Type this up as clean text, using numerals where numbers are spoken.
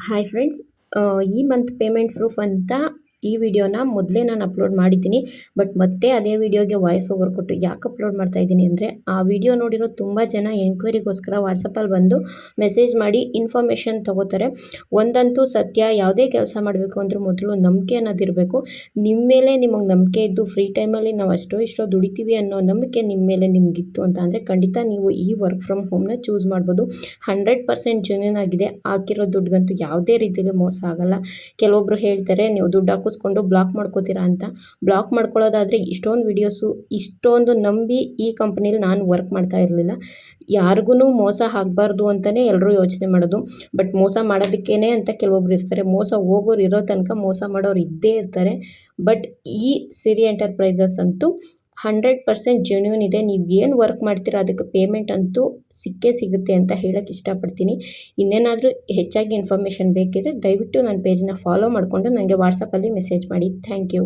Hi friends, ಈ month payment proof ಅಂತ ಈ ವಿಡಿಯೋನ ಮೊದಲೇ ನಾನು ಅಪ್ಲೋಡ್ ಮಾಡಿದ್ದೀನಿ. ಬಟ್ ಮತ್ತೆ ಅದೇ ವಿಡಿಯೋಗೆ ವಾಯ್ಸ್ ಓವರ್ ಕೊಟ್ಟು ಯಾಕೆ ಅಪ್ಲೋಡ್ ಮಾಡ್ತಾ ಇದ್ದೀನಿ ಅಂದರೆ, ಆ ವಿಡಿಯೋ ನೋಡಿರೋ ತುಂಬ ಜನ ಎನ್ಕ್ವೈರಿಗೋಸ್ಕರ ವಾಟ್ಸಪ್ಪಲ್ಲಿ ಬಂದು ಮೆಸೇಜ್ ಮಾಡಿ ಇನ್ಫಾರ್ಮೇಷನ್ ತೊಗೋತಾರೆ. ಒಂದಂತೂ ಸತ್ಯ, ಯಾವುದೇ ಕೆಲಸ ಮಾಡಬೇಕು ಅಂದ್ರೆ ಮೊದಲು ನಂಬಿಕೆ ಅನ್ನೋದಿರಬೇಕು. ನಿಮ್ಮ ಮೇಲೆ ನಿಮಗೆ ನಂಬಿಕೆ ಇದ್ದು ಫ್ರೀ ಟೈಮಲ್ಲಿ ನಾವು ಇಷ್ಟೋ ದುಡಿತೀವಿ ಅನ್ನೋ ನಂಬಿಕೆ ನಿಮ್ಮ ಮೇಲೆ ನಿಮಗಿತ್ತು ಅಂತ ಅಂದರೆ ಖಂಡಿತ ನೀವು ಈ ವರ್ಕ್ ಫ್ರಮ್ ಹೋಮ್ನ ಚೂಸ್ ಮಾಡ್ಬೋದು. 100% ಜೆನ್ಯೂನ್ ಆಗಿದೆ. ಹಾಕಿರೋ ದುಡ್ಡಿಗಂತೂ ಯಾವುದೇ ರೀತಿಯಲ್ಲಿ ಮೋಸ ಆಗಲ್ಲ. ಕೆಲವೊಬ್ಬರು ಹೇಳ್ತಾರೆ ನೀವು ದುಡ್ಡು ಹಾಕಿಸ್ಕೊಂಡು ಬ್ಲಾಕ್ ಮಾಡ್ಕೋತೀರಾ ಅಂತ. ಬ್ಲಾಕ್ ಮಾಡ್ಕೊಳ್ಳೋದಾದರೆ ಇಷ್ಟೊಂದು ವೀಡಿಯೋಸು ಇಷ್ಟೊಂದು ನಂಬಿ ಈ ಕಂಪ್ನಿಲಿ ನಾನು ವರ್ಕ್ ಮಾಡ್ತಾ ಇರಲಿಲ್ಲ. ಯಾರಿಗೂ ಮೋಸ ಆಗಬಾರ್ದು ಅಂತಲೇ ಎಲ್ಲರೂ ಯೋಚನೆ ಮಾಡೋದು. ಬಟ್ ಮೋಸ ಮಾಡೋದಕ್ಕೇನೆ ಅಂತ ಕೆಲವೊಬ್ರು ಇರ್ತಾರೆ. ಮೋಸ ಹೋಗೋರು ಇರೋ ತನಕ ಮೋಸ ಮಾಡೋರು ಇದ್ದೇ ಇರ್ತಾರೆ. ಬಟ್ ಈ ಸಿರಿ ಎಂಟರ್ಪ್ರೈಸಸ್ ಅಂತೂ 100% ಜೆನ್ಯೂನ್ ಇದೆ. ನೀವು ಏನು ವರ್ಕ್ ಮಾಡ್ತೀರೋ ಅದಕ್ಕೆ ಪೇಮೆಂಟ್ ಅಂತೂ ಸಿಕ್ಕೇ ಸಿಗುತ್ತೆ ಅಂತ ಹೇಳೋಕ್ಕೆ ಇಷ್ಟಪಡ್ತೀನಿ. ಇನ್ನೇನಾದರೂ ಹೆಚ್ಚಾಗಿ ಇನ್ಫಾರ್ಮೇಷನ್ ಬೇಕಿದ್ರೆ ದಯವಿಟ್ಟು ನನ್ನ ಪೇಜ್ನ ಫಾಲೋ ಮಾಡಿಕೊಂಡು ನನಗೆ ವಾಟ್ಸಪ್ಪಲ್ಲಿ ಮೆಸೇಜ್ ಮಾಡಿ. Thank you.